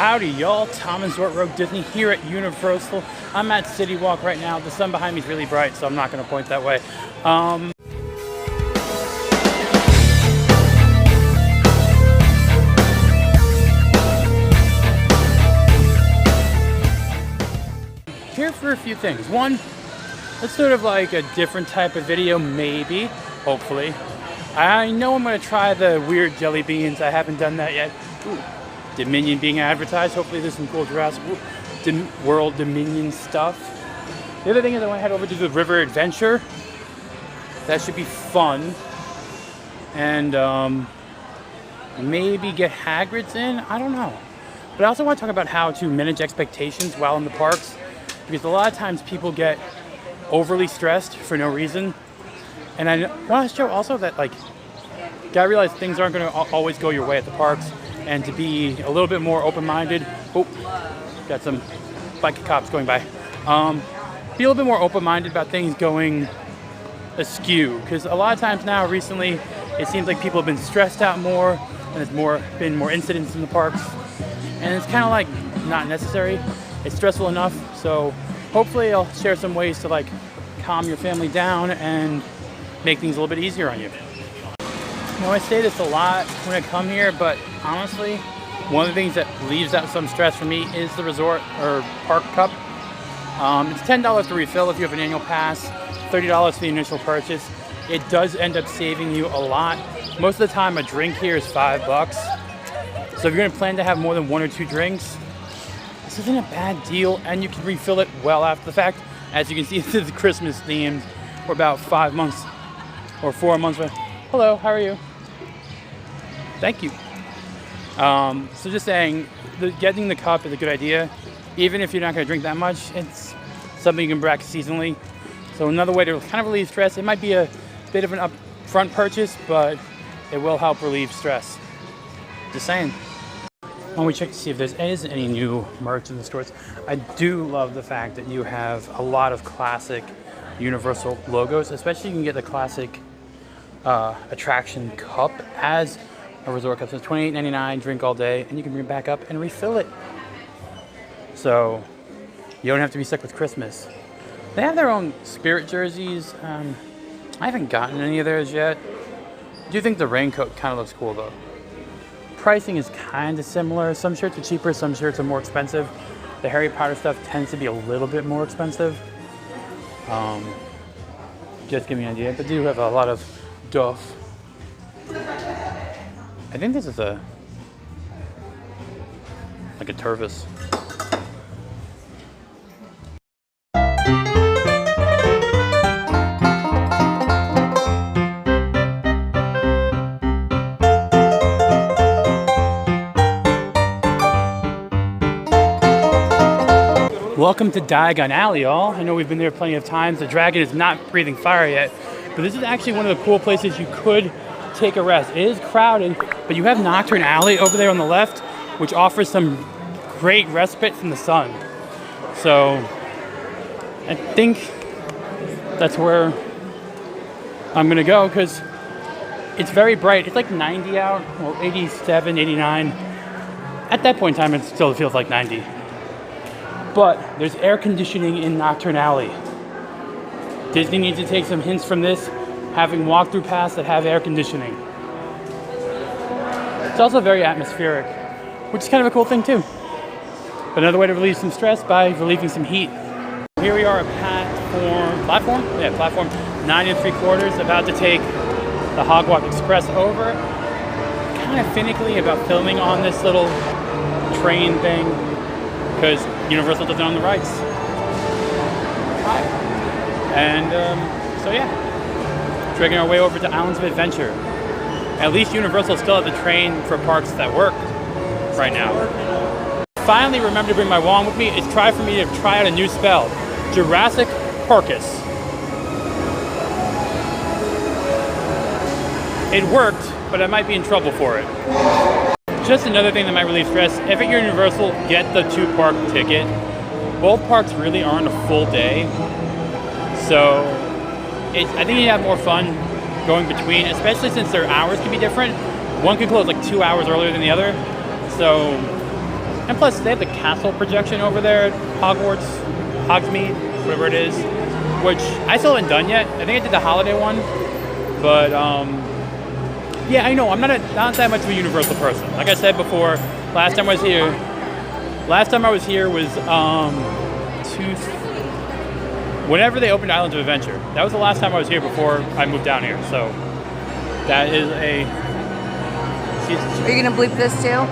Howdy y'all, Tom and Zort Rogue Disney here at Universal. I'm at City Walk right now. The sun behind me is really bright, so I'm not going to point that way. Here for a few things. One, it's sort of like a different type of video, maybe, hopefully. I know I'm going to try the weird jelly beans. I haven't done that yet. Ooh. Dominion being advertised. Hopefully there's some cool Jurassic World Dominion stuff. The other thing is I want to head over to the River Adventure. That should be fun. And maybe get Hagrid's in. I don't know. But I also want to talk about how to manage expectations while in the parks. Because a lot of times people get overly stressed for no reason. And I want to show also that, like, you gotta realize things aren't going to always go your way at the parks. And to be a little bit more open-minded. Oh, got some bike cops going by. Be a little bit more open-minded about things going askew. Because a lot of times now, recently, it seems like people have been stressed out more. And there's been more incidents in the parks. And it's kind of like not necessary. It's stressful enough. So hopefully I'll share some ways to like calm your family down and make things a little bit easier on you. You know, I say this a lot when I come here, but honestly, one of the things that leaves out some stress for me is the resort or park cup. It's $10 to refill if you have an annual pass, $30 for the initial purchase. It does end up saving you a lot. Most of the time, a drink here is $5. So if you're going to plan to have more than one or two drinks, this isn't a bad deal, and you can refill it well after the fact. As you can see, this is Christmas themed. We're about 5 months or 4 months. Hello, how are you? Thank you. So just saying, getting the cup is a good idea. Even if you're not going to drink that much, it's something you can bracket seasonally. So another way to kind of relieve stress. It might be a bit of an upfront purchase, but it will help relieve stress. Just saying. When we check to see if there is any new merch in the stores, I do love the fact that you have a lot of classic Universal logos. Especially you can get the classic attraction cup as a resort cup. So it's $28.99, drink all day, and you can bring it back up and refill it. So you don't have to be stuck with Christmas. They have their own Spirit jerseys. I haven't gotten any of theirs yet. I do think the raincoat kind of looks cool though. Pricing is kind of similar. Some shirts are cheaper, some shirts are more expensive. The Harry Potter stuff tends to be a little bit more expensive. Just give me an idea, but they do have a lot of duff. I think this is like a Tervis. Welcome to Diagon Alley, y'all. I know we've been there plenty of times. The dragon is not breathing fire yet, but this is actually one of the cool places you could take a rest. It is crowded, but you have Nocturne Alley over there on the left, which offers some great respite from the sun. So I think that's where I'm gonna go because it's very bright. It's like 90 out, or 87, 89. At that point in time, it still feels like 90. But there's air conditioning in Nocturne Alley. Disney needs to take some hints from this, having walkthrough paths that have air conditioning. It's also very atmospheric, which is kind of a cool thing too. But another way to relieve some stress by relieving some heat. Here we are at platform 9 3/4, about to take the Hogwalk Express over. Kind of finicky about filming on this little train thing because Universal doesn't own the rights. And so yeah, dragging our way over to Islands of Adventure. At least Universal still has the train for parks that work right now. Finally remember to bring my wand with me. It's time for me to try out a new spell. Jurassic Parkus. It worked, but I might be in trouble for it. Just another thing that might relieve stress. If at Universal, get the 2-park ticket. Both parks really aren't a full day. So I think you have more fun going between, especially since their hours can be different. One could close like 2 hours earlier than the other. So And plus, they have the castle projection over there at Hogwarts, Hogsmeade, whatever it is, which I still haven't done yet. I think I did the holiday one, but yeah, I know I'm not that much of a Universal person. Like I said before, last time I was here was whenever they opened Islands of Adventure. That was the last time I was here before I moved down here. So that is a. Are you gonna bleep this too?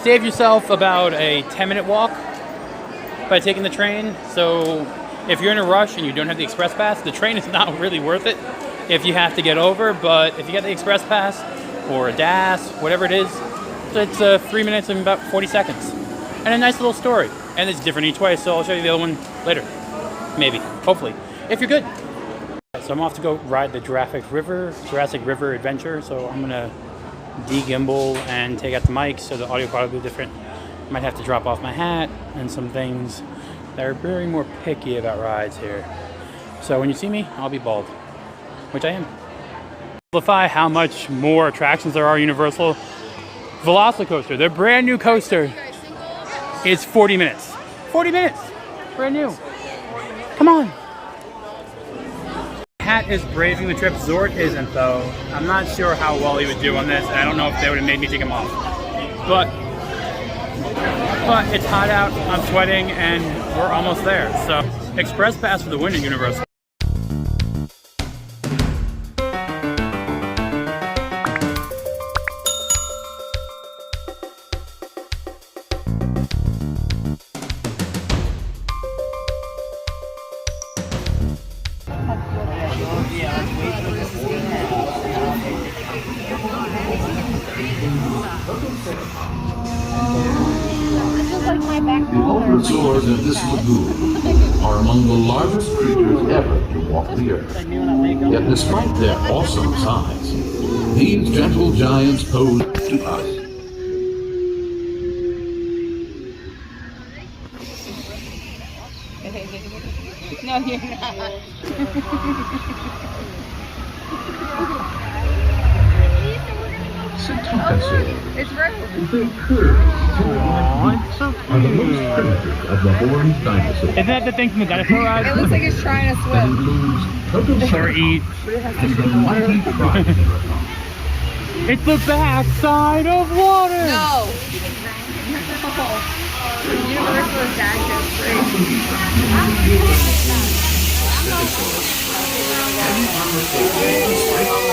Save yourself about a 10-minute walk by taking the train. So if you're in a rush and you don't have the express pass, the train is not really worth it if you have to get over. But if you get the express pass or a DAS, whatever it is, it's 3 minutes and about 40 seconds. And a nice little story. And it's different each way, so I'll show you the other one later. Maybe, hopefully, if you're good. So I'm off to go ride the Jurassic River Adventure. So I'm gonna de-gimbal and take out the mic, so the audio quality will be different. Might have to drop off my hat and some things that are very more picky about rides here. So when you see me, I'll be bald, which I am. Simplify how much more attractions there are at Universal. Velocicoaster, their brand new coaster, is 40 minutes. 40 minutes, brand new. Come on. Hat is braving the trip. Zort isn't though. I'm not sure how well he would do on this, and I don't know if they would have made me take him off. But it's hot out, I'm sweating, and we're almost there. So, express pass for the win at Universal. The ultrasaurs in this lagoon are among the largest creatures ever to walk the earth. Yet despite their awesome size, these gentle giants pose to us. No, you're not. It's right. Their curves are the most primitive of the horned dinosaurs. Isn't that the thing from the dinosaur ride? It looks like it's trying to That swim. includes Or eat. But it has to and swim the in water. mighty triceratops. It's the backside of water! No! Universal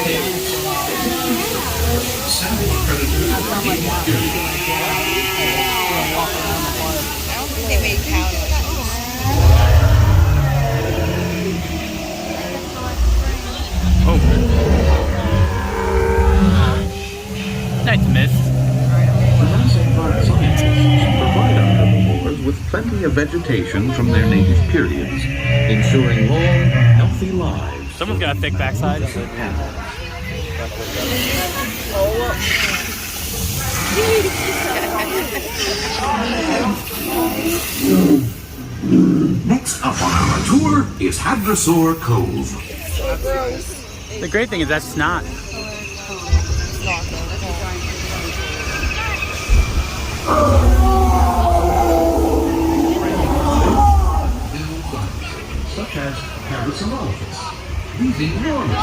is I don't think they made cows. Oh. Nice mist. Jurassic Park scientists provide our herbivores with plenty of vegetation from their native periods, ensuring long, healthy lives. Someone's got a thick backside. Next up on our tour is Hadrosaur Cove. The great thing is that's snot. Such as Hadrosaurolophus. These enormous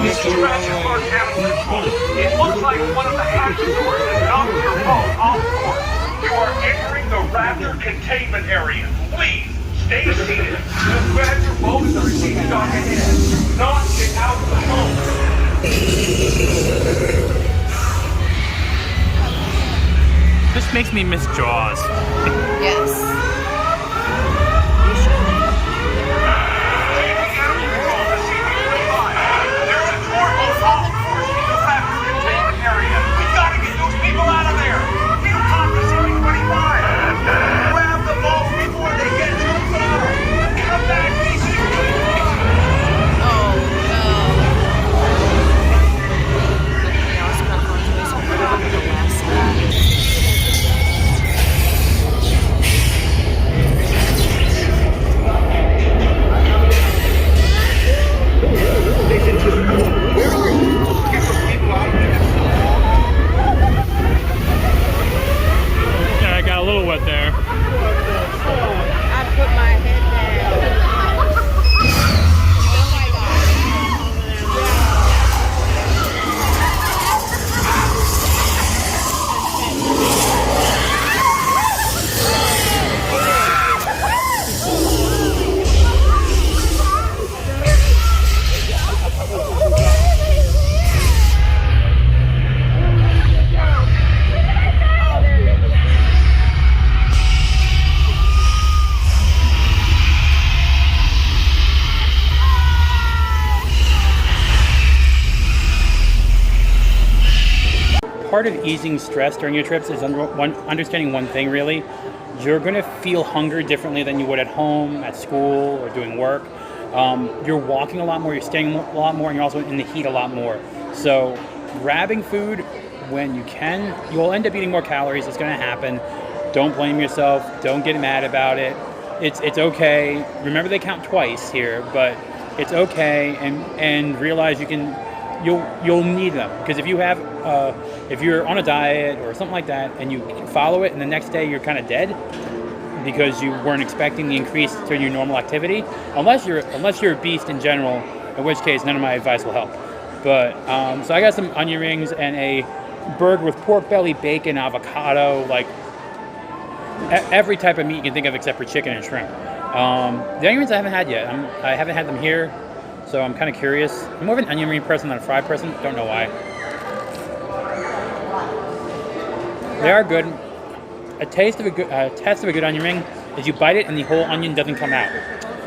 This Jurassic Park animal, it looks like one of the Hadrosaurs has knocked your boat off course. You are entering the Raptor containment area. Please, stay seated. Just grab your boat and the receiving dock ahead. Do not get out of the boat. This makes me miss Jaws. Yes. There's a tour boat off course in the Raptor containment area. part of easing stress during your trips is understanding one thing really. You're going to feel hunger differently than you would at home, at school, or doing work. You're walking a lot more, you're staying a lot more, and you're also in the heat a lot more. So grabbing food when you can, you'll end up eating more calories. It's going to happen. Don't blame yourself. Don't get mad about it. It's okay. Remember they count twice here, but it's okay, and realize you'll need them, because if you're on a diet or something like that and you follow it and the next day you're kind of dead because you weren't expecting the increase to your normal activity, unless you're a beast in general, in which case none of my advice will help. But so I got some onion rings and a burger with pork belly, bacon, avocado, like every type of meat you can think of except for chicken and shrimp. The onion rings I haven't had yet. I haven't had them here, so I'm kind of curious. I'm more of an onion ring person than a fried person. Don't know why. They are good. A test of a good onion ring is you bite it and the whole onion doesn't come out.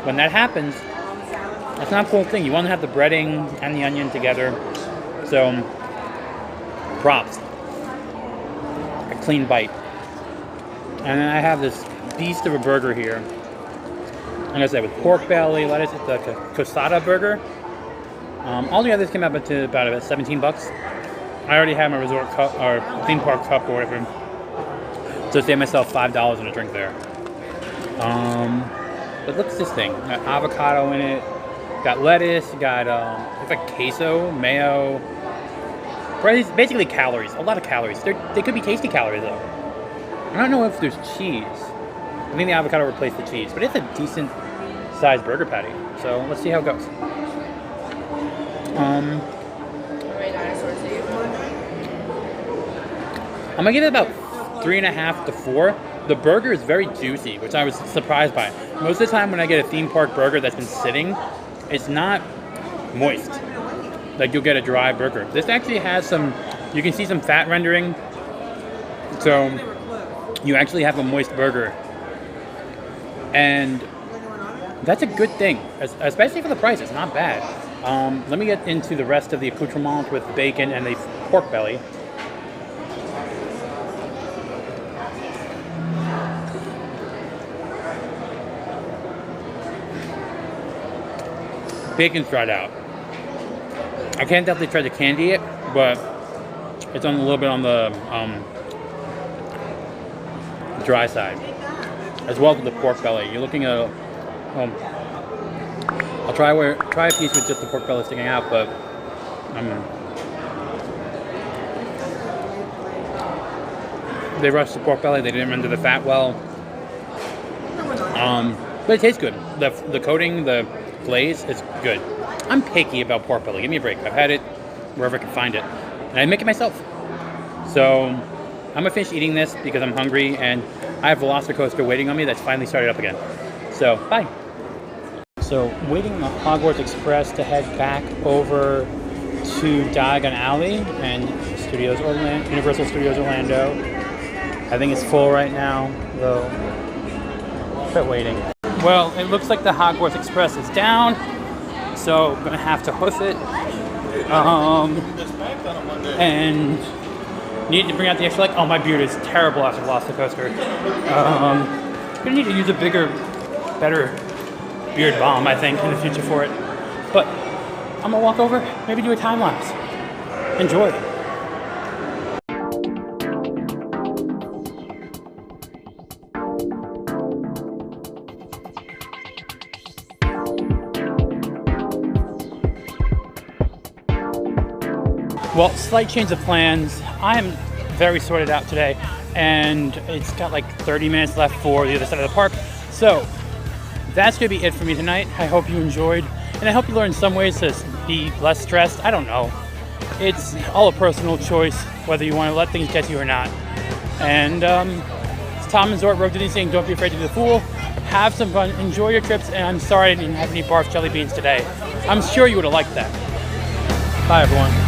When that happens, that's not a cool thing. You want to have the breading and the onion together. So, props. A clean bite. And then I have this beast of a burger here. Like I said, with pork belly, lettuce. It's a tostada burger. All the others came out to about $17. I already have my resort cup or theme park cup or whatever, so I saved myself $5 in a drink there. But look at this thing. Got avocado in it. Got lettuce. Got it's like queso, mayo. Basically calories. A lot of calories. They could be tasty calories though. I don't know if there's cheese. I think the avocado replaced the cheese, but it's a decent sized burger patty. So let's see how it goes. How many dinosaurs do you want? I'm gonna give it about 3.5 to 4. The burger is very juicy, which I was surprised by. Most of the time when I get a theme park burger that's been sitting, it's not moist. Like you'll get a dry burger. This actually has some, you can see some fat rendering. So you actually have a moist burger. And that's a good thing, especially for the price. It's not bad. Let me get into the rest of the accoutrements with bacon and the pork belly. Bacon's dried out. I can't tell if they tried to candy it, but it's a little bit on the dry side, as well as the pork belly. You're looking at I'll try a piece with just the pork belly sticking out, but they rushed the pork belly. They didn't render the fat well. But it tastes good. The coating, the glaze is good. I'm picky about pork belly. Give me a break. I've had it wherever I can find it, and I make it myself. So I'm gonna finish eating this because I'm hungry, and I have Velocicoaster waiting on me that's finally started up again. So bye. So waiting on the Hogwarts Express to head back over to Diagon Alley and Universal Studios Orlando. I think it's full right now, though. Quit waiting. Well, it looks like the Hogwarts Express is down, so I'm gonna have to hoof it. And need to bring out the extra leg. Oh, my beard is terrible after Velocicoaster. Gonna need to use a bigger, better beard balm, I think, in the future for it. But I'm gonna walk over, maybe do a time lapse. Enjoy. Well, slight change of plans. I am very sorted out today, and it's got like 30 minutes left for the other side of the park. So that's gonna be it for me tonight. I hope you enjoyed, and I hope you learned some ways to be less stressed. I don't know. It's all a personal choice, whether you want to let things get to you or not. And it's Tom and Zort, Road to saying, don't be afraid to be the fool. Have some fun, enjoy your trips, and I'm sorry I didn't have any barf jelly beans today. I'm sure you would have liked that. Bye, everyone.